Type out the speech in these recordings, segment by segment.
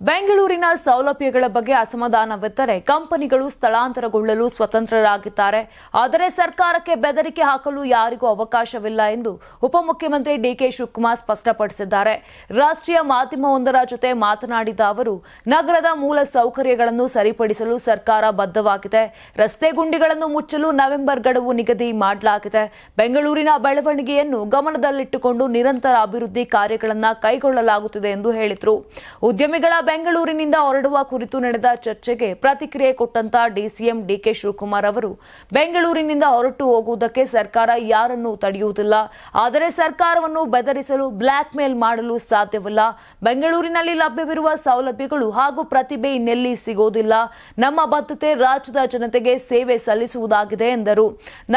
ಬೆಂಗಳೂರಿನ ಸೌಲಭ್ಯಗಳ ಬಗ್ಗೆ ಅಸಮಾಧಾನವಿದ್ದರೆ ಕಂಪನಿಗಳು ಸ್ಥಳಾಂತರಗೊಳ್ಳಲು ಸ್ವತಂತ್ರರಾಗಿದ್ದಾರೆ. ಆದರೆ ಸರ್ಕಾರಕ್ಕೆ ಬೆದರಿಕೆ ಹಾಕಲು ಯಾರಿಗೂ ಅವಕಾಶವಿಲ್ಲ ಎಂದು ಉಪಮುಖ್ಯಮಂತ್ರಿ ಡಿಕೆ ಶಿವಕುಮಾರ್ ಸ್ಪಷ್ಟಪಡಿಸಿದ್ದಾರೆ. ರಾಷ್ಟ್ರೀಯ ಮಾಧ್ಯಮವೊಂದರ ಜೊತೆ ಮಾತನಾಡಿದ ಅವರು, ನಗರದ ಮೂಲ ಸೌಕರ್ಯಗಳನ್ನು ಸರಿಪಡಿಸಲು ಸರ್ಕಾರ ಬದ್ಧವಾಗಿದೆ. ರಸ್ತೆ ಗುಂಡಿಗಳನ್ನು ಮುಚ್ಚಲು ನವೆಂಬರ್ ಗಡುವು ನಿಗದಿ ಮಾಡಲಾಗಿದೆ. ಬೆಂಗಳೂರಿನ ಬೆಳವಣಿಗೆಯನ್ನು ಗಮನದಲ್ಲಿಟ್ಟುಕೊಂಡು ನಿರಂತರ ಅಭಿವೃದ್ಧಿ ಕಾರ್ಯಗಳನ್ನು ಕೈಗೊಳ್ಳಲಾಗುತ್ತಿದೆ ಎಂದು ಹೇಳಿದರು. ಉದ್ಯಮಿಗಳ ಬೆಂಗಳೂರಿನಿಂದ ಹೊರಡುವ ಕುರಿತು ನಡೆದ ಚರ್ಚೆಗೆ ಪ್ರತಿಕ್ರಿಯೆ ಕೊಟ್ಟಂತ ಡಿಸಿಎಂ ಡಿಕೆ ಶಿವಕುಮಾರ್ ಅವರು, ಬೆಂಗಳೂರಿನಿಂದ ಹೊರಟು ಹೋಗುವುದಕ್ಕೆ ಸರ್ಕಾರ ಯಾರನ್ನೂ ತಡೆಯುವುದಿಲ್ಲ. ಆದರೆ ಸರ್ಕಾರವನ್ನು ಬೆದರಿಸಲು ಬ್ಲಾಕ್ ಮೇಲ್ ಮಾಡಲು ಸಾಧ್ಯವಿಲ್ಲ. ಬೆಂಗಳೂರಿನಲ್ಲಿ ಲಭ್ಯವಿರುವ ಸೌಲಭ್ಯಗಳು ಹಾಗೂ ಪ್ರತಿಭೆ ಇನ್ನೆಲ್ಲಿ ಸಿಗೋದಿಲ್ಲ. ನಮ್ಮ ಬದ್ಧತೆ ರಾಜ್ಯದ ಜನತೆಗೆ ಸೇವೆ ಸಲ್ಲಿಸುವುದಾಗಿದೆ ಎಂದರು.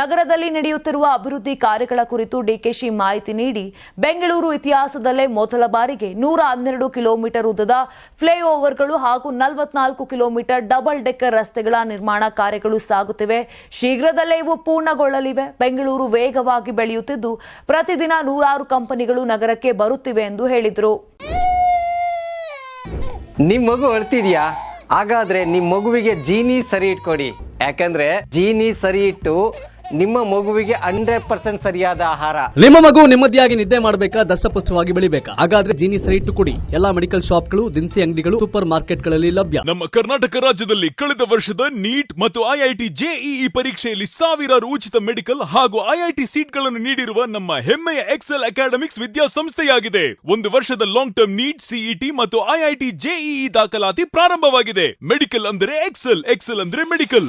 ನಗರದಲ್ಲಿ ನಡೆಯುತ್ತಿರುವ ಅಭಿವೃದ್ಧಿ ಕಾರ್ಯಗಳ ಕುರಿತು ಡಿಕೆಶಿ ಮಾಹಿತಿ ನೀಡಿ, ಬೆಂಗಳೂರು ಇತಿಹಾಸದಲ್ಲೇ ಮೊದಲ ಬಾರಿಗೆ 112 ಕಿಲೋಮೀಟರ್ ಉದ್ದದ ಫ್ಲೈಓವರ್ಗಳು ಹಾಗೂ 44 ಕಿಲೋಮೀಟರ್ ಡಬಲ್ ಡೆಕ್ಕರ್ ರಸ್ತೆಗಳ ನಿರ್ಮಾಣ ಕಾರ್ಯಗಳು ಸಾಗುತ್ತಿವೆ. ಶೀಘ್ರದಲ್ಲೇ ಇವು ಪೂರ್ಣಗೊಳ್ಳಲಿವೆ. ಬೆಂಗಳೂರು ವೇಗವಾಗಿ ಬೆಳೆಯುತ್ತಿದ್ದು, ಪ್ರತಿದಿನ 100 ಕಂಪನಿಗಳು ನಗರಕ್ಕೆ ಬರುತ್ತಿವೆ ಎಂದು ಹೇಳಿದರು. ನಿಮ್ ಮಗು ಅಳ್ತಿದ್ಯಾ? ಹಾಗಾದ್ರೆ ನಿಮ್ ಮಗುವಿಗೆ ಜೀನಿ ಸರಿ ಇಟ್ಕೊಡಿ. ಯಾಕಂದ್ರೆ ಜೀನಿ ಸರಿ ಇಟ್ಟು ನಿಮ್ಮ ಮಗುವಿಗೆ 100% ಸರಿಯಾದ ಆಹಾರ. ನಿಮ್ಮ ಮಗು ನೆಮ್ಮದಿಯಾಗಿ ನಿದ್ದೆ ಮಾಡಬೇಕಾ, ದಷ್ಟಪುಷ್ಟವಾಗಿ ಬೆಳಿಬೇಕಾ? ಹಾಗಾದ್ರೆ ಜೀನಿ ಸರಿ ಇಟ್ಟು ಕೊಡಿ. ಎಲ್ಲಾ ಮೆಡಿಕಲ್ ಶಾಪ್ಗಳು, ದಿನಸಿ ಅಂಗಡಿಗಳು, ಸೂಪರ್ ಮಾರ್ಕೆಟ್ಗಳಲ್ಲಿ ಲಭ್ಯ. ನಮ್ಮ ಕರ್ನಾಟಕ ರಾಜ್ಯದಲ್ಲಿ ಕಳೆದ ವರ್ಷದ ನೀಟ್ ಮತ್ತು ಐಐಟಿ ಜೆಇಇ ಪರೀಕ್ಷೆಯಲ್ಲಿ ಸಾವಿರಾರು ಉಚಿತ ಮೆಡಿಕಲ್ ಹಾಗೂ ಐಐಟಿ ಸೀಟ್ಗಳನ್ನು ನೀಡಿರುವ ನಮ್ಮ ಹೆಮ್ಮೆಯ ಎಕ್ಸೆಲ್ ಅಕಾಡೆಮಿಕ್ಸ್ ವಿದ್ಯಾಸಂಸ್ಥೆಯಾಗಿದೆ. 1 ವರ್ಷದ ಲಾಂಗ್ ಟರ್ಮ್ ನೀಟ್, ಸಿಇಟಿ ಮತ್ತು ಐಐಟಿ ಜೆಇಇ ದಾಖಲಾತಿ ಪ್ರಾರಂಭವಾಗಿದೆ. ಮೆಡಿಕಲ್ ಅಂದರೆ ಎಕ್ಸೆಲ್, ಎಕ್ಸೆಲ್ ಅಂದ್ರೆ ಮೆಡಿಕಲ್.